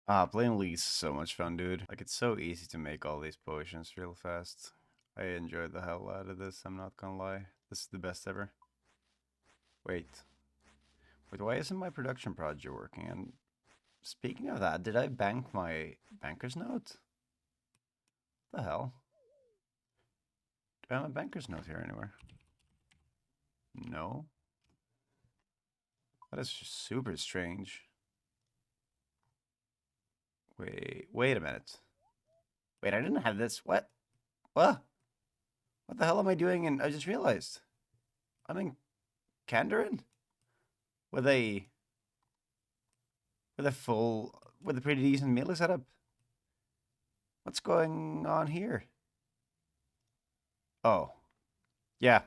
Playing League's so much fun, dude. Like, it's so easy to make all these potions real fast. I enjoyed the hell out of this, I'm not gonna lie. This is the best ever. Wait. Wait, why isn't my production project working? And speaking of that, did I bank my banker's note? The hell? Do I have a banker's note here anywhere? No? That is just super strange. Wait a minute. Wait, I didn't have this. What? What? What the hell am I doing? And I just realized. I'm in Kandarin? With a with a pretty decent melee setup. What's going on here? Oh, yeah,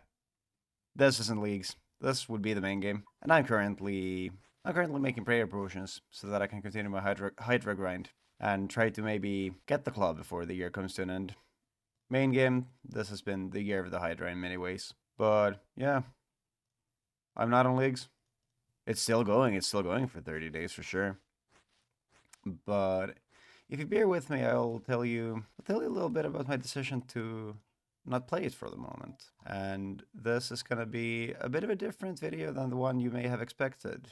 this isn't leagues. This would be the main game, and I'm currently making prayer potions so that I can continue my Hydra grind and try to maybe get the club before the year comes to an end. Main game, this has been the year of the Hydra in many ways, but yeah, I'm not on leagues. It's still going. It's still going for 30 days for sure. But if you bear with me, I'll tell you a little bit about my decision to not play it for the moment. And this is gonna be a bit of a different video than the one you may have expected.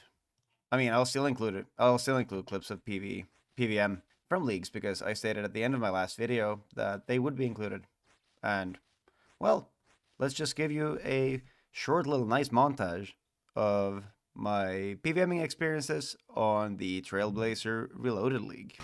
I mean, I'll still include it. I'll still include clips of PVM from leagues because I stated at the end of my last video that they would be included. And well, let's just give you a short little nice montage of my PVMing experiences on the Trailblazer Reloaded League.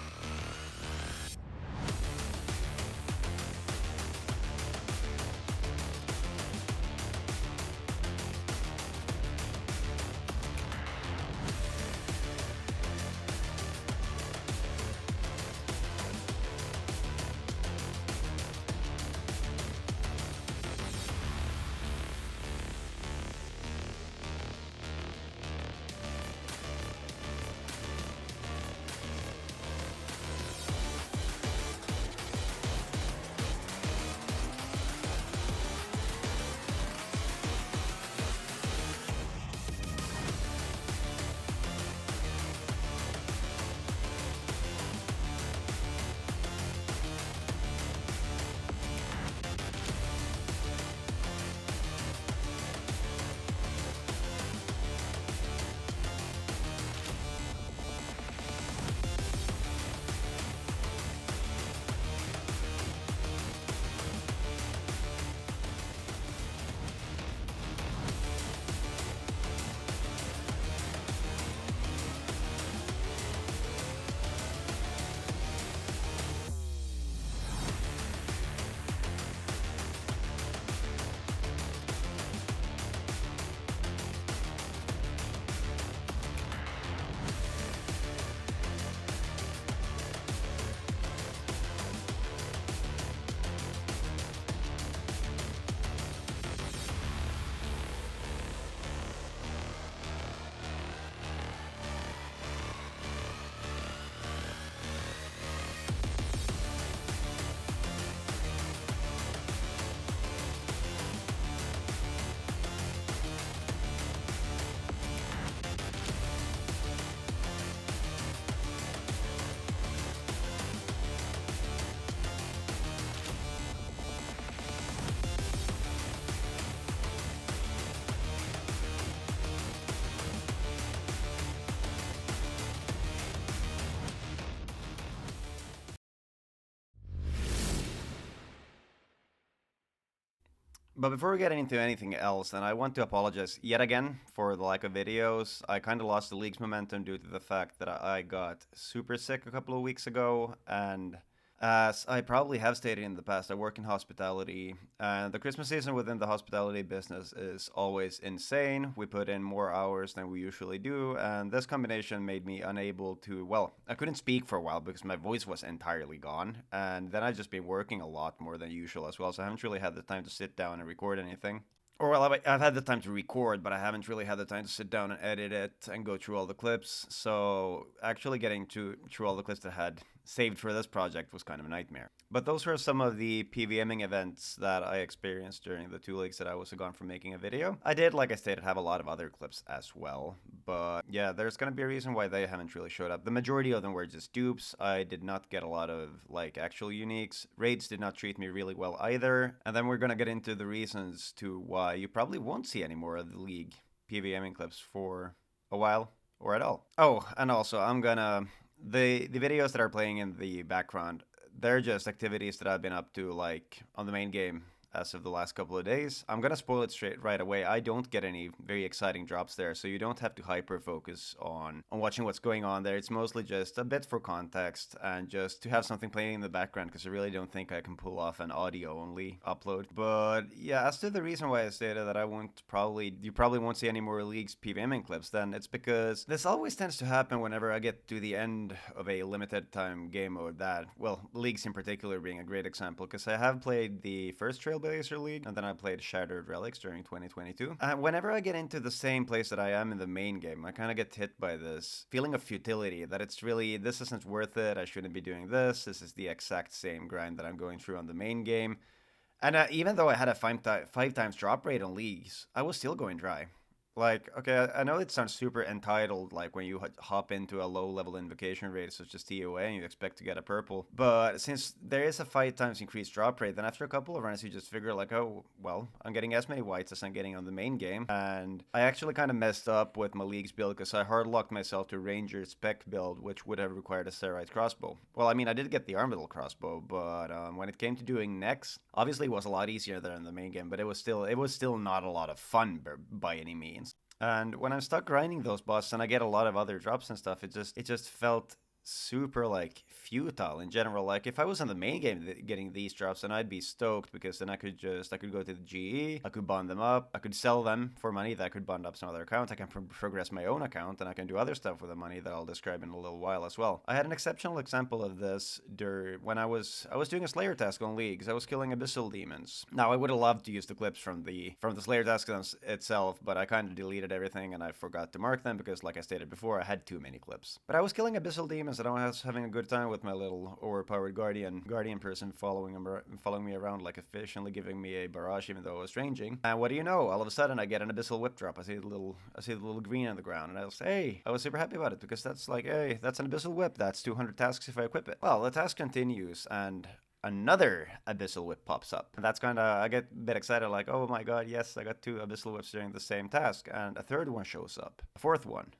But before we get into anything else, then I want to apologize yet again for the lack of videos. I kind of lost the league's momentum due to the fact that I got super sick a couple of weeks ago, and as I probably have stated in the past, I work in hospitality, and the Christmas season within the hospitality business is always insane. We put in more hours than we usually do, and this combination made me unable to, well, I couldn't speak for a while because my voice was entirely gone, and then I've just been working a lot more than usual as well, so I haven't really had the time to sit down and record anything. or well, I've had the time to record, but I haven't really had the time to sit down and edit it and go through all the clips. So actually getting through all the clips that I had saved for this project was kind of a nightmare. But those were some of the PVMing events that I experienced during the 2 weeks that I was gone from making a video. I did, like I stated, have a lot of other clips as well. But yeah, there's gonna be a reason why they haven't really showed up. The majority of them were just dupes. I did not get a lot of like actual uniques. Raids did not treat me really well either. And then we're gonna get into the reasons to why you probably won't see any more of the League PVMing clips for a while or at all. Oh, and also I'm gonna the videos that are playing in the background, they're just activities that I've been up to like on the main game as of the last couple of days. I'm gonna spoil it straight right away. I don't get any very exciting drops there, so you don't have to hyper focus on watching what's going on there. It's mostly just a bit for context and just to have something playing in the background, because I really don't think I can pull off an audio only upload. But yeah, as to the reason why I stated that you probably won't see any more League's PVMing clips, then it's because this always tends to happen whenever I get to the end of a limited time game mode. That, well, Leagues in particular being a great example, because I have played the first Trailblazer League, and then I played Shattered Relics during 2022. And whenever I get into the same place that I am in the main game, I kind of get hit by this feeling of futility, that it's really, this isn't worth it, I shouldn't be doing this is the exact same grind that I'm going through on the main game. And even though I had a five times drop rate on Leagues, I was still going dry. Like, okay, I know it sounds super entitled, like when you hop into a low-level invocation rate such as TOA and you expect to get a purple. But since there is a 5 times increased drop rate, then after a couple of runs you just figure like, oh, well, I'm getting as many whites as I'm getting on the main game. And I actually kind of messed up with my League's build because I hard-locked myself to Ranger spec build, which would have required a Serite crossbow. Well, I mean, I did get the Armadillo crossbow, but when it came to doing next, obviously it was a lot easier than in the main game, but it was still not a lot of fun by any means. And when I'm stuck grinding those bosses and I get a lot of other drops and stuff, it just felt super like futile in general. Like if I was in the main game getting these drops, then I'd be stoked because then I could go to the GE, I could bond them up, I could sell them for money that I could bond up some other accounts, I can progress my own account, and I can do other stuff with the money that I'll describe in a little while as well. I had an exceptional example of this when I was doing a Slayer task on Leagues. I was killing Abyssal Demons. Now I would have loved to use the clips from the Slayer task itself, but I kind of deleted everything and I forgot to mark them because, like I stated before, I had too many clips. But I was killing Abyssal Demons and I was having a good time with my little overpowered guardian person following me around like a fish, only giving me a barrage even though I was ranging. And what do you know? All of a sudden I get an Abyssal Whip drop. I see the little green on the ground, and I was I was super happy about it because that's like, hey, that's an Abyssal Whip. That's 200 tasks if I equip it. Well, the task continues and another Abyssal Whip pops up. And that's kind of, I get a bit excited, like, oh my god, yes, I got 2 Abyssal Whips during the same task. And a third one shows up, a fourth one,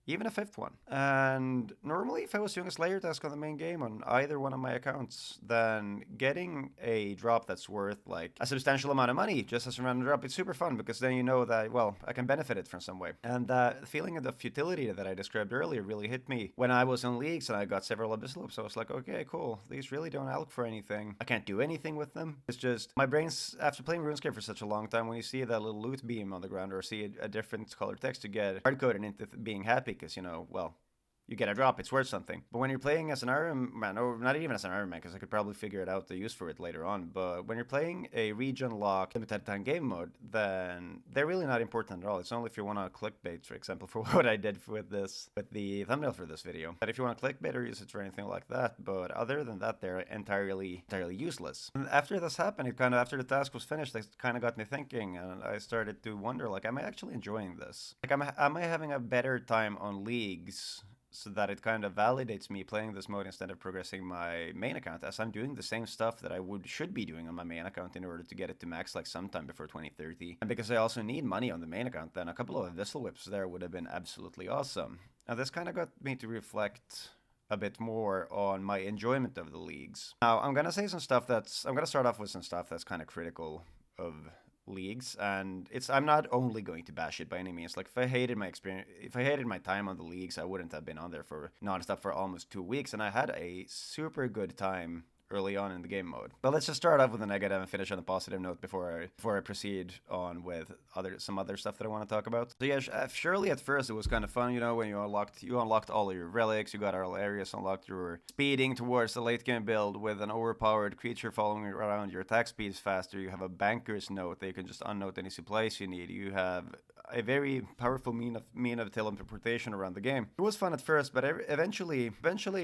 even a fifth one. And normally if I was doing a Slayer task on the main game on either one of my accounts, then getting a drop that's worth like a substantial amount of money just as a random drop, it's super fun because then you know that, well, I can benefit it from some way. And that feeling of the futility that I described earlier really hit me when I was in Leagues and I got several Abyssal Whips. I was like, okay, cool, these really don't alch for anything. I can't do anything with them. It's just my brain's, after playing RuneScape for such a long time, when you see that little loot beam on the ground or see a different colored text, you get hard-coded into being happy because, you know, well, you get a drop, it's worth something. But when you're playing as an Iron Man, or not even as an Iron Man, because I could probably figure it out the use for it later on, but when you're playing a region-locked limited time game mode, then they're really not important at all. It's only if you want to clickbait, for example, for what I did with the thumbnail for this video. But if you want to clickbait or use it for anything like that, but other than that, they're entirely useless. And after this happened, after the task was finished, it kind of got me thinking, and I started to wonder, like, am I actually enjoying this? Like, am I having a better time on Leagues so that it kind of validates me playing this mode instead of progressing my main account, as I'm doing the same stuff that I should be doing on my main account in order to get it to max like sometime before 2030. And because I also need money on the main account, then a couple of Abyssal Whips there would have been absolutely awesome. Now this kind of got me to reflect a bit more on my enjoyment of the Leagues. Now I'm gonna start off with some stuff that's kind of critical of Leagues, and I'm not only going to bash it by any means. Like if I hated my time on the Leagues, I wouldn't have been on there for non-stop for almost 2 weeks, and I had a super good time early on in the game mode. But let's just start off with a negative and finish on a positive note before I proceed on with some other stuff that I want to talk about. So yeah, surely at first it was kind of fun, when you unlocked all of your relics, you got all areas unlocked, you were speeding towards the late game build with an overpowered creature following you around. Your attack speed is faster. You have a banker's note that you can just unnote any supplies you need. You have a very powerful mean of teleportation around the game. It was fun at first, but eventually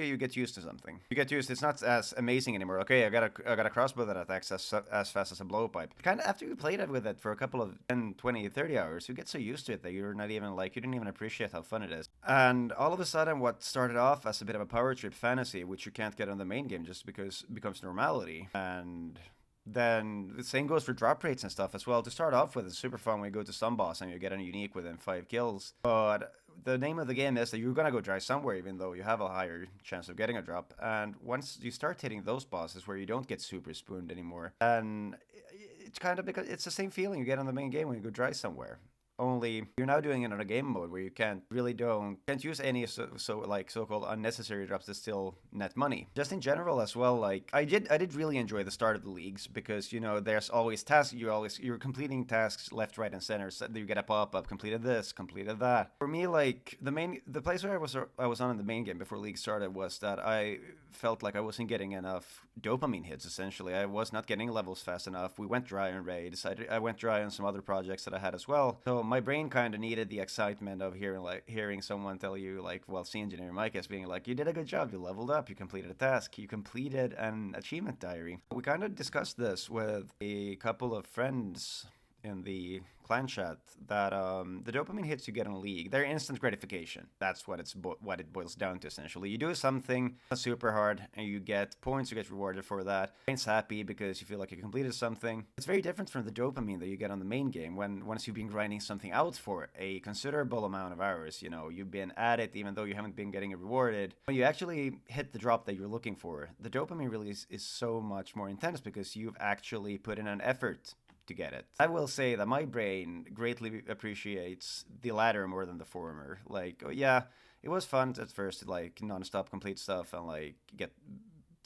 you get used to something. You get used. It's not as amazing anymore. Okay, I got a crossbow that attacks as fast as a blowpipe. Kind of after you played it with it for a couple of 10, 20, 30 hours, you get so used to it that you're not even you didn't even appreciate how fun it is. And all of a sudden, what started off as a bit of a power trip fantasy, which you can't get on the main game just because it becomes normality, and then the same goes for drop rates and stuff as well. To start off with, it's super fun when you go to some boss and you get a unique within 5 kills. But the name of the game is that you're gonna go dry somewhere, even though you have a higher chance of getting a drop. And once you start hitting those bosses where you don't get super spooned anymore, and it's kind of because it's the same feeling you get on the main game when you go dry somewhere. Only you're now doing it on a game mode where you can't use any so-called unnecessary drops to still net money. Just in general as well, I did really enjoy the start of the leagues because there's always tasks. You're completing tasks left, right, and center. So you get a pop-up, completed this, completed that. For me, the place where I was on in the main game before league started was that I felt like I wasn't getting enough dopamine hits. Essentially, I was not getting levels fast enough. We went dry on raids. I went dry on some other projects that I had as well. So my brain kind of needed the excitement of hearing someone tell you C Engineer Mike is being like, you did a good job, you leveled up, you completed a task, you completed an achievement diary. We kind of discussed this with a couple of friends in the clan chat that the dopamine hits you get in League, they're instant gratification. That's what what it boils down to essentially. You do something super hard and you get points, you get rewarded for that. Brain's happy because you feel like you completed something. It's very different from the dopamine that you get on the main game once you've been grinding something out for a considerable amount of hours. You've been at it even though you haven't been getting it rewarded. When you actually hit the drop that you're looking for, the dopamine release is so much more intense because you've actually put in an effort to get it. I will say that my brain greatly appreciates the latter more than the former. It was fun at first to non-stop complete stuff and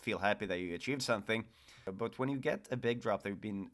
feel happy that you achieved something. But when you get a big drop that you've been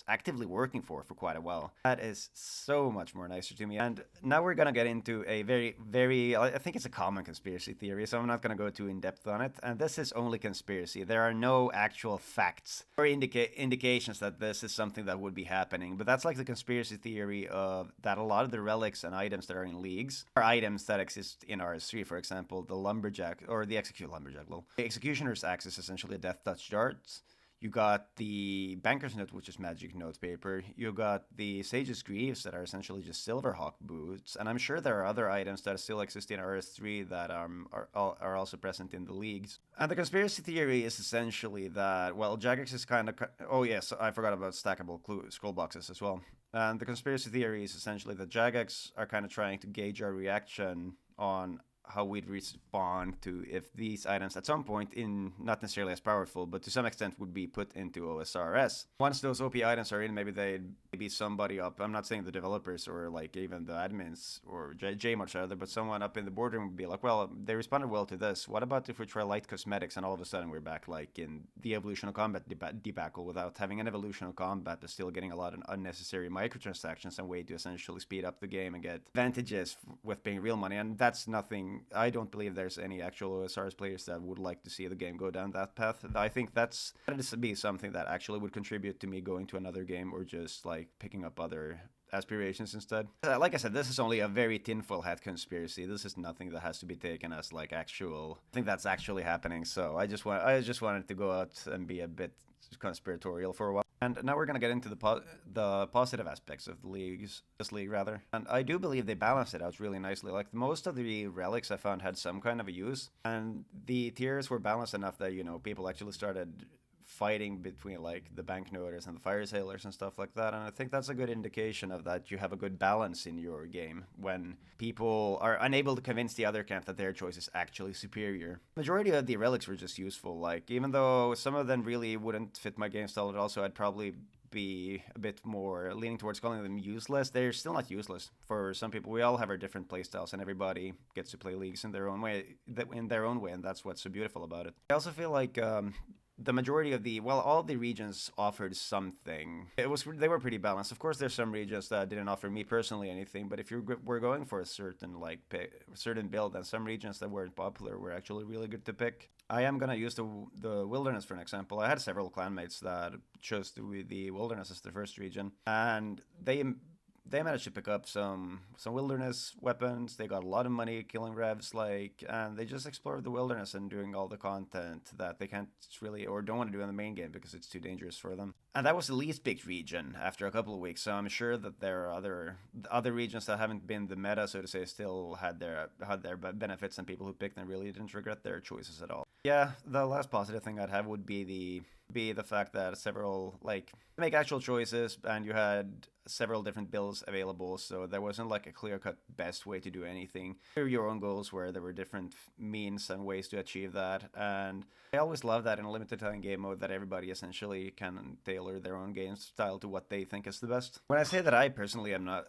actively working for quite a while, that is so much more nicer to me. And now we're gonna get into a very, very, I think it's a common conspiracy theory, so I'm not gonna go too in depth on it. And this is only conspiracy. There are no actual facts or indications that this is something that would be happening. But that's the conspiracy theory of that a lot of the relics and items that are in leagues are items that exist in RS3. For example, the lumberjack or the the executioner's axe is essentially a death touch dart. You got the Banker's Note, which is magic notepaper. You got the Sage's Greaves that are essentially just Silverhawk boots. And I'm sure there are other items that still exist in RS3 that are also present in the leagues. And the conspiracy theory is essentially that, Jagex is kind of... Oh, yes, I forgot about stackable scroll boxes as well. And the conspiracy theory is essentially that Jagex are kind of trying to gauge our reaction on how we'd respond to if these items at some point, in not necessarily as powerful, but to some extent would be put into OSRS. Once those OP items are in, maybe somebody up, I'm not saying the developers or even the admins or J much either, but someone up in the boardroom would be like, well, they responded well to this. What about if we try light cosmetics and all of a sudden we're back in the evolution of combat debacle without having an evolution of combat, but still getting a lot of unnecessary microtransactions and way to essentially speed up the game and get advantages with paying real money. And that's nothing. I don't believe there's any actual OSRS players that would like to see the game go down that path. I think that'd be something that actually would contribute to me going to another game or just picking up other aspirations instead. Like I said, this is only a very tinfoil hat conspiracy. This is nothing that has to be taken as actual. I think that's actually happening. So I just wanted to go out and be a bit conspiratorial for a while. And now we're going to get into the positive aspects of this league rather. And I do believe they balanced it out really nicely. Most of the relics I found had some kind of a use, and the tiers were balanced enough that people actually started fighting between the banknoters and the fire sailors and stuff like that. And I think that's a good indication of that you have a good balance in your game when people are unable to convince the other camp that their choice is actually superior. Majority of the relics were just useful. Even though some of them really wouldn't fit my game style at all, so I'd probably be a bit more leaning towards calling them useless. They're still not useless for some people. We all have our different playstyles, and everybody gets to play leagues in their own way, and that's what's so beautiful about it. I also feel the majority of all the regions offered something. They were pretty balanced. Of course, there's some regions that didn't offer me personally anything, but if we're going for a certain certain build, and some regions that weren't popular were actually really good to pick. I am gonna use the wilderness for an example. I had several clanmates that chose the wilderness as their first region, and they managed to pick up some wilderness weapons. They got a lot of money killing revs, and they just explored the wilderness and doing all the content that they can't really or don't want to do in the main game because it's too dangerous for them. And that was the least picked region after a couple of weeks. So I'm sure that there are other regions that haven't been the meta, so to say, still had their benefits, and people who picked them really didn't regret their choices at all. Yeah, the last positive thing I'd have would be the fact that several make actual choices, and you had several different builds available, so there wasn't like a clear-cut best way to do anything. There were your own goals where there were different means and ways to achieve that, and I always love that in a limited time game mode that everybody essentially can tailor their own game style to what they think is the best. When I say that I personally am not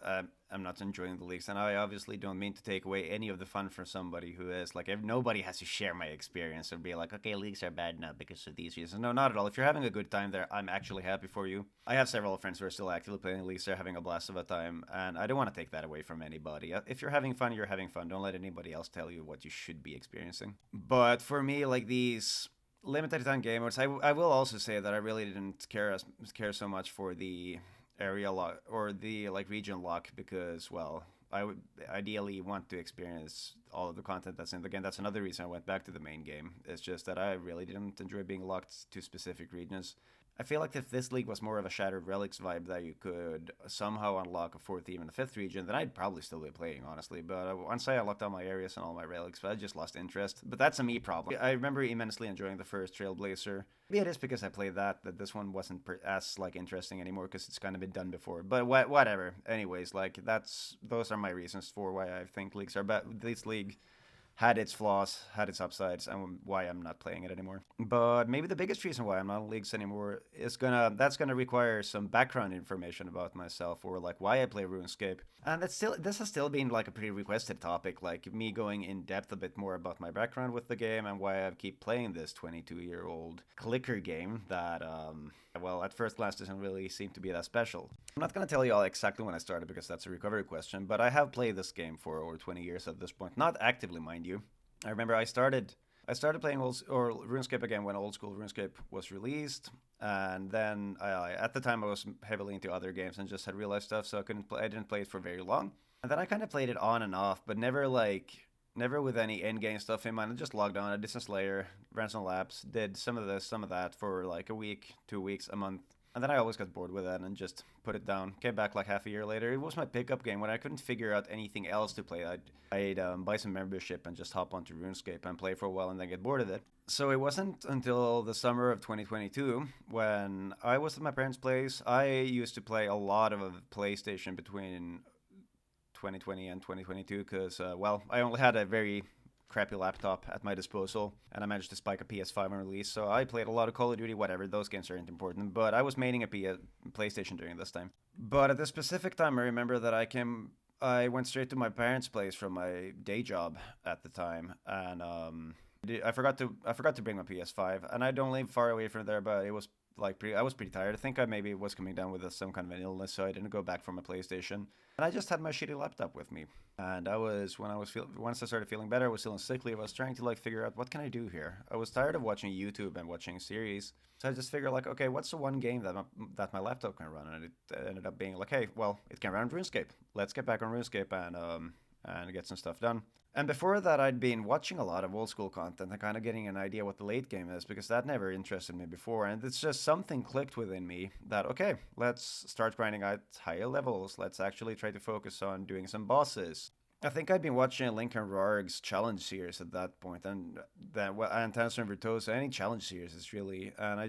I'm not enjoying the leagues, and I obviously don't mean to take away any of the fun from somebody who is like, nobody has to share my experience and be like, okay, leagues are bad now because of these reasons. No, not at all. If you're having a good time there, I'm actually happy for you. I have several friends who are still actively playing leagues. They're having a blast of a time, and I don't want to take that away from anybody. If you're having fun, you're having fun. Don't let anybody else tell you what you should be experiencing. But for me, like these limited time game modes, I will also say that I really didn't care so much for the area lock or the region lock because, well, I would ideally want to experience all of the content that's in the game. That's another reason I went back to the main game. It's just that I really didn't enjoy being locked to specific regions. I feel like if this league was more of a Shattered Relics vibe that you could somehow unlock a fourth, even a fifth region, then I'd probably still be playing, honestly. But once I unlocked all my areas and all my relics, I just lost interest. But that's a me problem. I remember immensely enjoying the first Trailblazer. Maybe it is because I played that this one wasn't as interesting anymore because it's kind of been done before. But whatever. Anyways, those are my reasons for why I think leagues are bad. This league had its flaws, had its upsides, and why I'm not playing it anymore. But maybe the biggest reason why I'm not in leagues anymore is that's gonna require some background information about myself, or why I play RuneScape. And this has still been a pretty requested topic, like me going in depth a bit more about my background with the game and why I keep playing this 22-year-old clicker game that well, at first glance doesn't really seem to be that special. I'm not going to tell you all exactly when I started because that's a recovery question, but I have played this game for over 20 years at this point. Not actively, mind you. I remember I started playing RuneScape again when old school RuneScape was released, and then at the time I was heavily into other games and just had real life stuff, so I didn't play it for very long. And then I kind of played it on and off, but never with any end game stuff in mind. I just logged on, I did some Slayer, ran some laps, did some of this, some of that for a week, 2 weeks, a month. And then I always got bored with that and just put it down. Came back half a year later. It was my pickup game when I couldn't figure out anything else to play. I'd buy some membership and just hop onto RuneScape and play for a while and then get bored of it. So it wasn't until the summer of 2022 when I was at my parents' place. I used to play a lot of PlayStation between 2020 and 2022 because, well, I only had a very crappy laptop at my disposal, and I managed to spike a PS5 on release, so I played a lot of Call of Duty, whatever, those games aren't important, but I was maining a PlayStation during this time. But at this specific time, I remember that I went straight to my parents' place from my day job at the time, and I forgot to bring my PS5, and I don't live far away from there, but it was I was pretty tired. I think I maybe was coming down with some kind of an illness, so I didn't go back for my PlayStation. And I just had my shitty laptop with me. And once I started feeling better, I was feeling sickly. I was trying to figure out what can I do here. I was tired of watching YouTube and watching series, so I just figured okay, what's the one game that my laptop can run? And it ended up being hey, well, it can run RuneScape. Let's get back on RuneScape and get some stuff done. And before that, I'd been watching a lot of old school content and kind of getting an idea what the late game is because that never interested me before. And it's just something clicked within me that, okay, let's start grinding out higher levels. Let's actually try to focus on doing some bosses. I think I'd been watching Lincoln Rarg's challenge series at that point, and Tanzer and Virtuoso, any challenge series is really, and I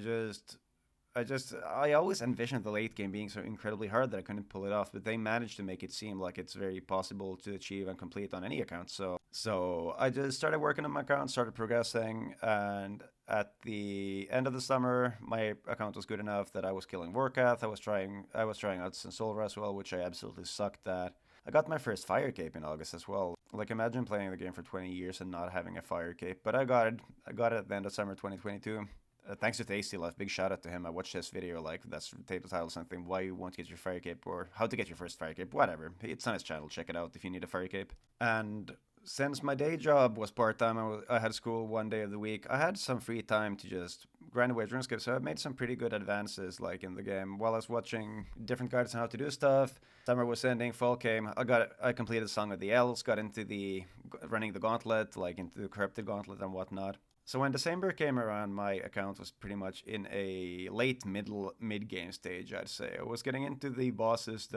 always envisioned the late game being so incredibly hard that I couldn't pull it off, but they managed to make it seem like it's very possible to achieve and complete on any account. So I just started working on my account, started progressing, and at the end of the summer, my account was good enough that I was killing Warcath. I was trying out Sensolra as well, which I absolutely sucked at. I got my first fire cape in August as well. Imagine playing the game for 20 years and not having a fire cape, but I got it at the end of summer 2022. thanks to Tasty Left, big shout out to him. I watched his video, like that's table title something, why you won't get your fire cape or how to get your first fire cape, whatever. It's on his channel. Check it out if you need a fire cape. And since my day job was part time, I had school 1 day of the week. I had some free time to just grind away at RuneScape, so I made some pretty good advances, like in the game. While I was watching different guides on how to do stuff, summer was ending, fall came. I completed Song of the Elves, got into the running the gauntlet, like into the corrupted gauntlet and whatnot. So when December came around, my account was pretty much in a late mid game stage. I'd say I was getting into the bosses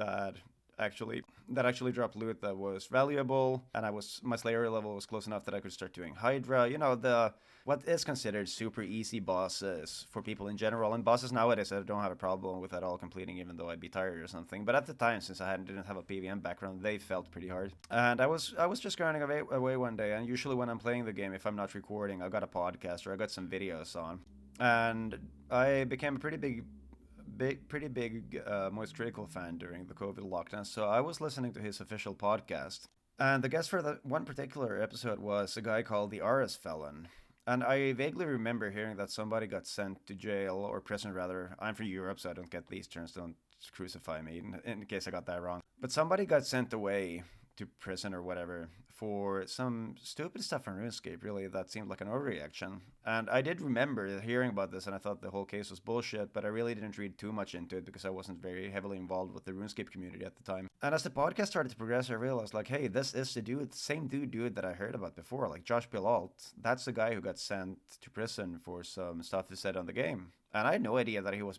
actually dropped loot that was valuable, and my Slayer level was close enough that I could start doing Hydra. You know, the what is considered super easy bosses for people in general, and bosses nowadays I don't have a problem with at all completing, even though I'd be tired or something. But at the time, since didn't have a PVM background, they felt pretty hard. And I was just grinding away 1 day, and usually when I'm playing the game, if I'm not recording, I got a podcast or I got some videos on, and I became a pretty big Moist Critical fan during the COVID lockdown, so I was listening to his official podcast. And the guest for the one particular episode was a guy called the RS Felon. And I vaguely remember hearing that somebody got sent to jail or prison, rather. I'm from Europe, so I don't get these terms. Don't crucify me in case I got that wrong. But somebody got sent away to prison or whatever for some stupid stuff on RuneScape, really, that seemed like an overreaction. And I did remember hearing about this, and I thought the whole case was bullshit, but I really didn't read too much into it because I wasn't very heavily involved with the RuneScape community at the time. And as the podcast started to progress, I realized, like, hey, this is the same dude that I heard about before, like Josh Pilalt. That's the guy who got sent to prison for some stuff he said on the game. And I had no idea that he was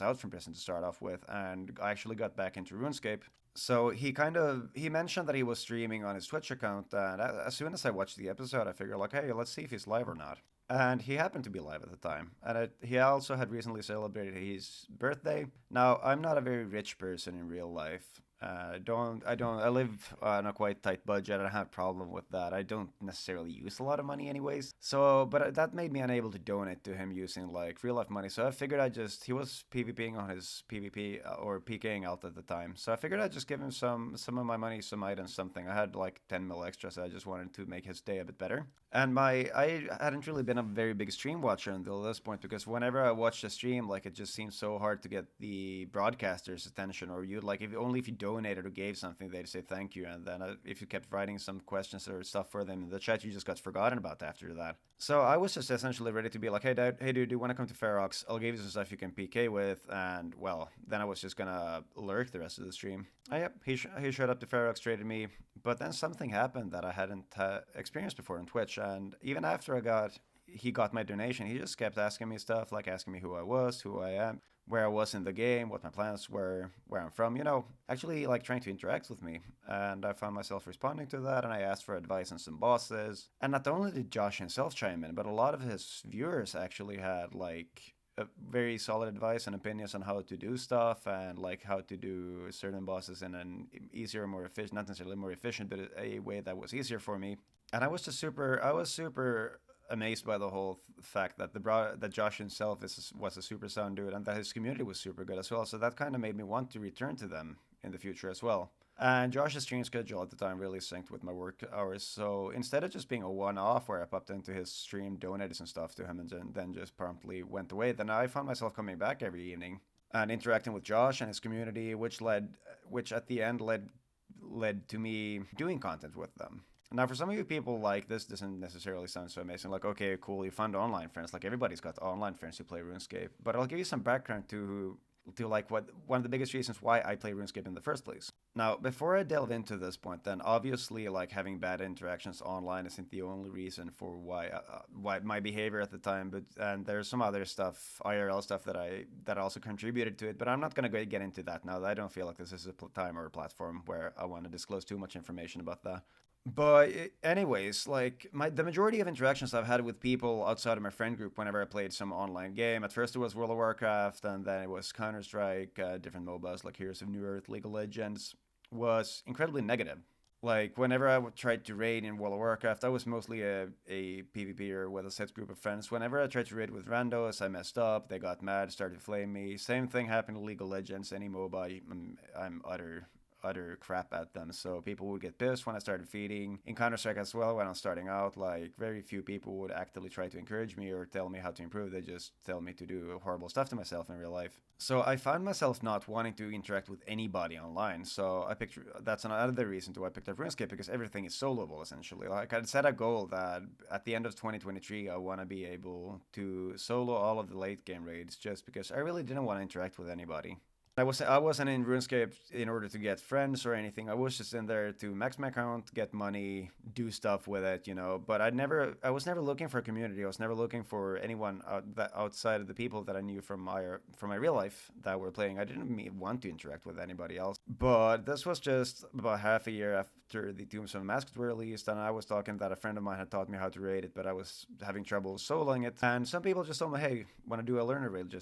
out from prison to start off with, and I actually got back into RuneScape. So he mentioned that he was streaming on his Twitch account, and as soon as I watched the episode, I figured like, hey, let's see if he's live or not. And he happened to be live at the time, and he also had recently celebrated his birthday. Now, I'm not a very rich person in real life. I live on a quite tight budget. I don't have a problem with that. I don't necessarily use a lot of money anyways. So, but that made me unable to donate to him using like real life money. So I figured he was PvPing on his PvP or PKing out at the time. So I figured I'd just give him some of my money, some items, something. I had like 10 mil extra, so I just wanted to make his day a bit better. And I hadn't really been a very big stream watcher until this point, because whenever I watched a stream, like it just seemed so hard to get the broadcaster's attention, or you'd like if you donated or gave something, they'd say thank you, and then if you kept writing some questions or stuff for them in the chat, you just got forgotten about after that. So I was just essentially ready to be like, hey dude, do you want to come to Ferox? I'll give you some stuff you can PK with, and well, then I was just gonna lurk the rest of the stream. Yep, he showed up to Ferox, traded me, but then something happened that I hadn't experienced before on Twitch, and even after he got my donation, he just kept asking me stuff, like asking me who I was, who I am, where I was in the game, what my plans were, where I'm from, actually like trying to interact with me. And I found myself responding to that, and I asked for advice on some bosses. And not only did Josh himself chime in, but a lot of his viewers actually had like very solid advice and opinions on how to do stuff, and like how to do certain bosses in an easier, more efficient, not necessarily more efficient, but a way that was easier for me. And I was super amazed by the whole fact that that Josh himself was a super sound dude, and that his community was super good as well. So that kind of made me want to return to them in the future as well. And Josh's stream schedule at the time really synced with my work hours. So instead of just being a one-off where I popped into his stream, donated some stuff to him, and then just promptly went away, then I found myself coming back every evening and interacting with Josh and his community, which at the end led to me doing content with them. Now, for some of you people, like, this doesn't necessarily sound so amazing. Like, okay, cool, you found online friends. Like, everybody's got online friends who play RuneScape. But I'll give you some background to like what one of the biggest reasons why I play RuneScape in the first place. Now, before I delve into this point, then obviously, like, having bad interactions online isn't the only reason for why my behavior at the time. And there's some other stuff, IRL stuff that also contributed to it. But I'm not gonna get into that now. I don't feel like this is a time or a platform where I want to disclose too much information about that. But anyways, like the majority of interactions I've had with people outside of my friend group whenever I played some online game. At first it was World of Warcraft, and then it was Counter Strike, different MOBAs like Heroes of New Earth, League of Legends, was incredibly negative. Like whenever I tried to raid in World of Warcraft, I was mostly a PvPer with a set group of friends. Whenever I tried to raid with randos, I messed up. They got mad, started to flame me. Same thing happened in League of Legends. Any MOBA, I'm utter crap at them. So people would get pissed when I started feeding. In Counter-Strike as well, when I was starting out, like very few people would actively try to encourage me or tell me how to improve. They just tell me to do horrible stuff to myself in real life. So I found myself not wanting to interact with anybody online. So I picked that's another reason to why I picked up RuneScape, because everything is soloable essentially. Like I'd set a goal that at the end of 2023 I want to be able to solo all of the late game raids, just because I really didn't want to interact with anybody. I wasn't in RuneScape in order to get friends or anything. I was just in there to max my account, get money, do stuff with it, you know. But I was never looking for a community. I was never looking for anyone outside of the people that I knew from my real life that were playing. I didn't want to interact with anybody else. But this was just about half a year after the Tombs of Masked were released, and I was talking that a friend of mine had taught me how to raid it, but I was having trouble soloing it. And some people just told me, "Hey, want to do a learner raid?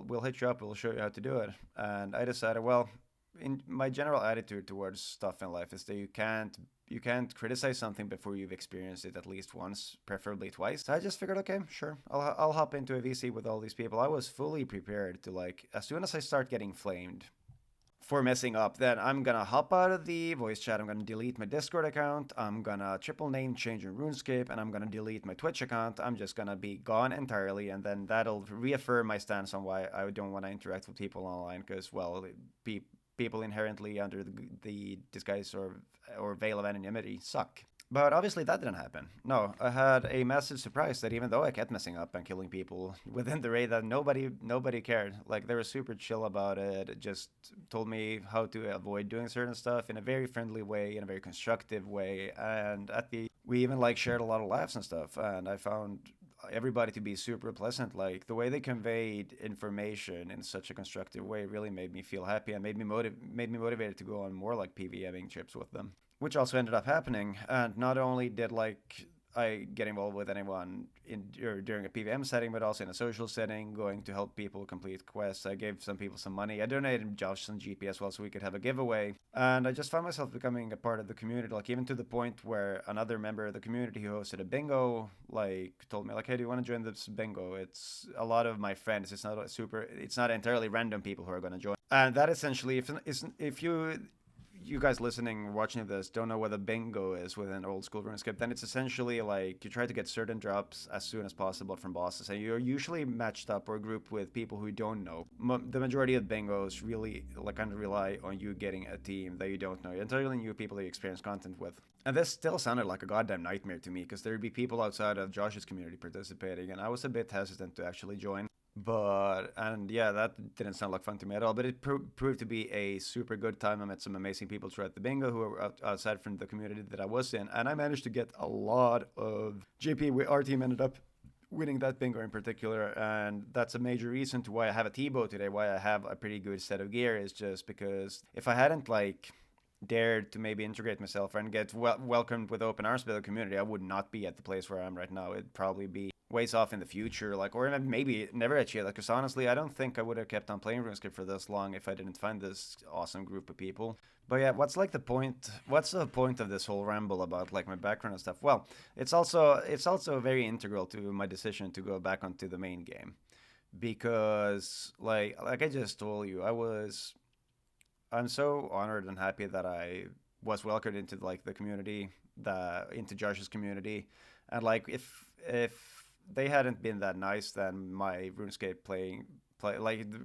We'll hit you up. We'll show you how to do it." And I decided, well, in my general attitude towards stuff in life is that you can't criticize something before you've experienced it at least once, preferably twice. So I just figured, okay, sure, I'll hop into a VC with all these people. I was fully prepared to, like, as soon as I start getting flamed for messing up, then I'm gonna hop out of the voice chat. I'm gonna delete my Discord account. I'm gonna triple name change in RuneScape, and I'm gonna delete my Twitch account. I'm just gonna be gone entirely, and then that'll reaffirm my stance on why I don't want to interact with people online. Because, well, people inherently under the disguise or veil of anonymity suck. But obviously that didn't happen. No, I had a massive surprise that even though I kept messing up and killing people within the raid, that nobody cared. Like they were super chill about it. Just told me how to avoid doing certain stuff in a very friendly way, in a very constructive way, and we even like shared a lot of laughs and stuff. And I found everybody to be super pleasant. Like the way they conveyed information in such a constructive way really made me feel happy and made me motivated to go on more like PvMing trips with them, which also ended up happening. And not only did like I get involved with anyone during a PVM setting, but also in a social setting, going to help people complete quests. I gave some people some money. I donated Josh some GP as well so we could have a giveaway. And I just found myself becoming a part of the community, like even to the point where another member of the community who hosted a bingo, like told me like, hey, do you want to join this bingo? It's a lot of my friends. It's not entirely random people who are going to join. And that essentially, if you guys listening, watching this, don't know what a bingo is within old school RuneScape, then it's essentially like you try to get certain drops as soon as possible from bosses, and you're usually matched up or grouped with people who don't know. The majority of bingos really like kind of rely on you getting a team that you don't know, entirely new people that you experience content with. And this still sounded like a goddamn nightmare to me, because there'd be people outside of Josh's community participating, and I was a bit hesitant to actually join. And yeah, that didn't sound like fun to me at all, but it proved to be a super good time. I met some amazing people throughout the bingo who were outside from the community that I was in, and I managed to get a lot of GP. Our team ended up winning that bingo in particular, and that's a major reason to why I have a T-bow today, why I have a pretty good set of gear, is just because if I hadn't like dared to maybe integrate myself and get welcomed with open arms by the community, I would not be at the place where I am right now. It'd probably be ways off in the future, like, or maybe never achieve that. Because honestly, I don't think I would have kept on playing RuneScape for this long if I didn't find this awesome group of people. But yeah, what's the point of this whole ramble about like my background and stuff? Well, it's also very integral to my decision to go back onto the main game, because like I just told you, I'm so honored and happy that I was welcomed into like the community, into Josh's community, and like if they hadn't been that nice, then my RuneScape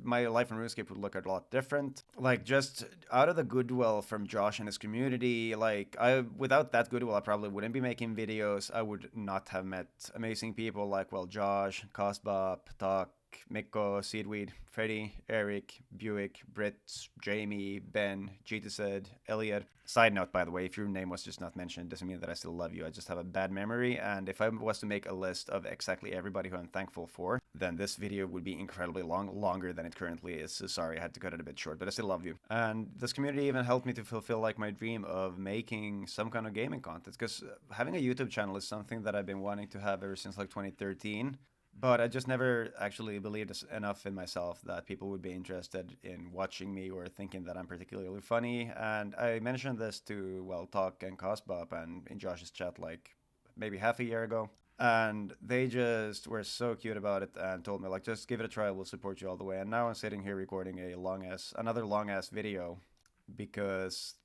my life in RuneScape would look a lot different. Like just out of the goodwill from Josh and his community, like without that goodwill, I probably wouldn't be making videos. I would not have met amazing people like Josh, Cosbop, Talk, Mikko, Seedweed, Freddie, Eric, Buick, Britt, Jamie, Ben, GTZ, Elliot. Side note, by the way, if your name was just not mentioned, doesn't mean that I still love you. I just have a bad memory, and if I was to make a list of exactly everybody who I'm thankful for, then this video would be incredibly longer than it currently is. So sorry, I had to cut it a bit short, but I still love you. And this community even helped me to fulfill like my dream of making some kind of gaming content, because having a YouTube channel is something that I've been wanting to have ever since like 2013. But I just never actually believed enough in myself that people would be interested in watching me or thinking that I'm particularly funny. And I mentioned this to, Talk and Cosbop and in Josh's chat like maybe half a year ago. And they just were so cute about it and told me like, just give it a try, we'll support you all the way. And now I'm sitting here recording another long ass video because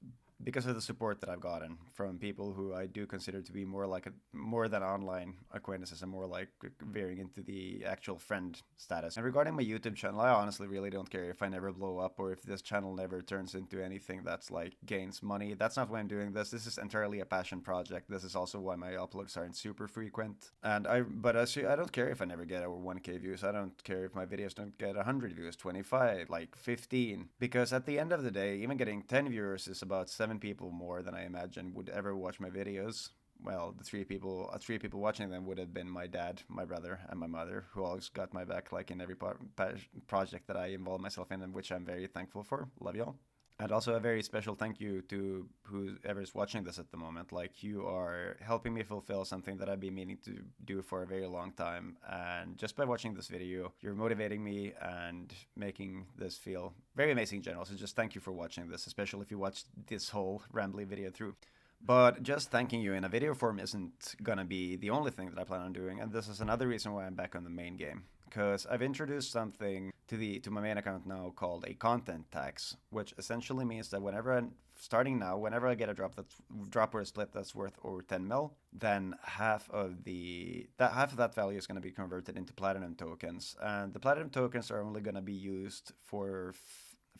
of the support that I've gotten from people who I do consider to be more than online acquaintances and more like veering into the actual friend status. And regarding my YouTube channel, I honestly really don't care if I never blow up or if this channel never turns into anything that's like gains money. That's not why I'm doing this. This is entirely a passion project. This is also why my uploads aren't super frequent. But I don't care if I never get over 1K views. I don't care if my videos don't get 100 views, 25, like 15, because at the end of the day, even getting 10 viewers is about 7 people more than I imagine would ever watch my videos. Well, the three people watching them would have been my dad, my brother, and my mother, who always got my back, like in every project that I involve myself in, and which I'm very thankful for. Love y'all. And also a very special thank you to whoever's watching this at the moment. Like, you are helping me fulfill something that I've been meaning to do for a very long time. And just by watching this video, you're motivating me and making this feel very amazing in general. So just thank you for watching this, especially if you watched this whole rambly video through. But just thanking you in a video form isn't gonna be the only thing that I plan on doing, and this is another reason why I'm back on the main game. Because I've introduced something to my main account now called a content tax, which essentially means that starting now, whenever I get a drop or a split that's worth over 10 mil, then half of that value is going to be converted into platinum tokens, and the platinum tokens are only going to be used for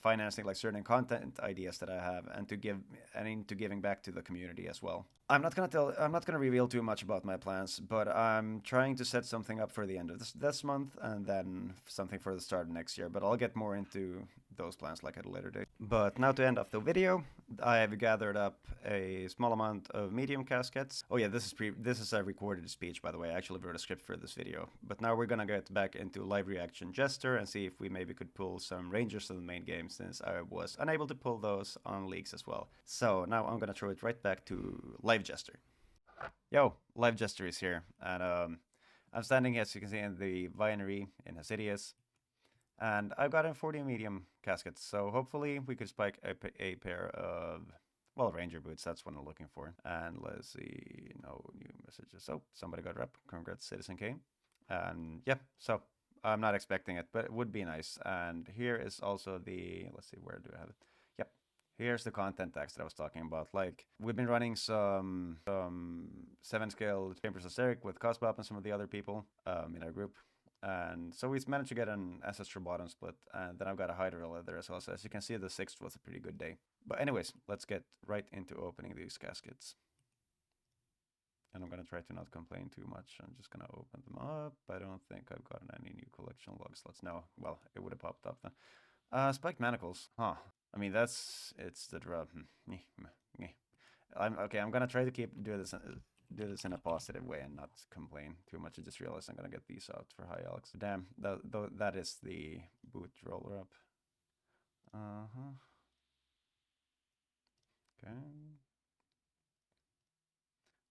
financing like certain content ideas that I have, and into giving back to the community as well. I'm not gonna reveal too much about my plans, but I'm trying to set something up for the end of this month, and then something for the start of next year. But I'll get more into those plans like at a later date. But now to end off the video, I have gathered up a small amount of medium caskets. Oh yeah, this is a recorded speech, by the way. I actually wrote a script for this video. But now we're gonna get back into live reaction Jester and see if we maybe could pull some rangers to the main game, since I was unable to pull those on leagues as well. So now I'm gonna throw it right back to live Jester. Yo, live Jester is here, and I'm standing, as you can see, in the winery in Hasidius, and I've gotten 40 medium caskets, so hopefully we could spike a pair of, well, ranger boots. That's what I'm looking for. And let's see, no new messages. Oh, somebody got rep. Congrats, Citizen K. And yeah, so I'm not expecting it, but it would be nice. And here is also the, let's see, where do I have it? Yep. Here's the content tax that I was talking about. Like, we've been running some 7-scale Chambers of Seric with Cosbop and some of the other people in our group. And so we managed to get an Ancestral bottom split, and then I've got a Hydra Leather as well. So as you can see, the 6th was a pretty good day. But anyways, let's get right into opening these caskets. And I'm going to try to not complain too much. I'm just going to open them up. I don't think I've gotten any new collection log slots. No, well, it would have popped up then. Spiked Manacles. Huh. I mean, it's the drop. I'm going to try to do this in a positive way and not complain too much. I just realized I'm going to get these out for High Alex. Damn, that is the boot roller up. Uh-huh. Okay.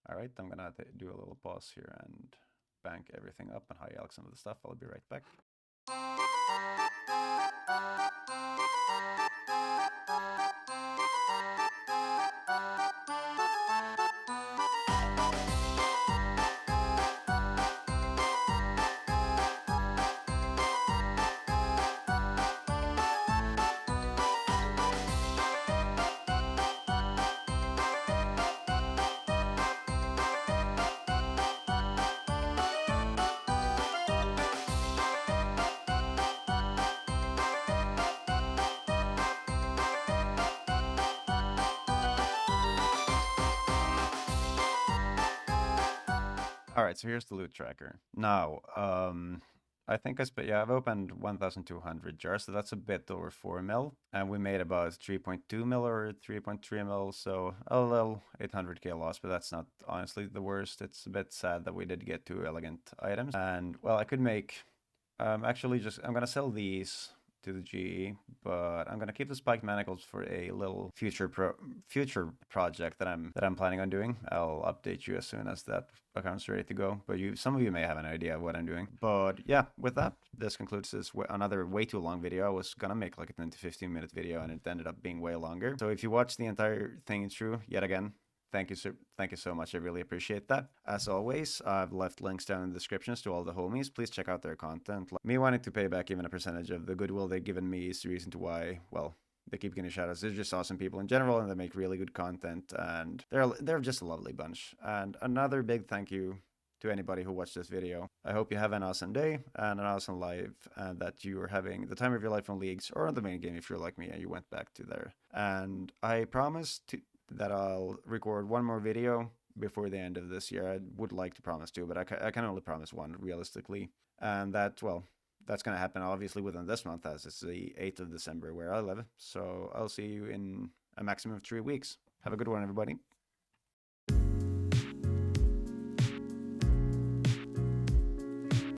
All right, I'm gonna do a little pause here and bank everything up and high Alex some of the stuff. I'll be right back. All right, so here's the loot tracker. Now, I think I've opened 1,200 jars, so that's a bit over 4 mil, and we made about 3.2 mil or 3.3 mil, so a little 800k loss, but that's not honestly the worst. It's a bit sad that we did get 2 elegant items, and well, I could make, I'm gonna sell these to the GE, but I'm gonna keep the spiked manacles for a little future project that I'm planning on doing. I'll update you as soon as that account's ready to go. But some of you may have an idea of what I'm doing. But yeah, with that, this concludes this another way too long video. I was gonna make like a 10 to 15 minute video, and it ended up being way longer. So if you watch the entire thing through, yet again, thank you so much. I really appreciate that. As always, I've left links down in the descriptions to all the homies. Please check out their content. Me wanting to pay back even a percentage of the goodwill they've given me is the reason to why, well, they keep getting shoutouts. They're just awesome people in general, and they make really good content, and they're just a lovely bunch. And another big thank you to anybody who watched this video. I hope you have an awesome day and an awesome life, and that you are having the time of your life on Leagues or on the main game if you're like me and you went back to there. And I promise that I'll record one more video before the end of this year. I would like to promise two, but I can only promise one realistically. And that, well, that's going to happen obviously within this month, as it's the 8th of December where I live. So I'll see you in a maximum of 3 weeks. Have a good one, everybody.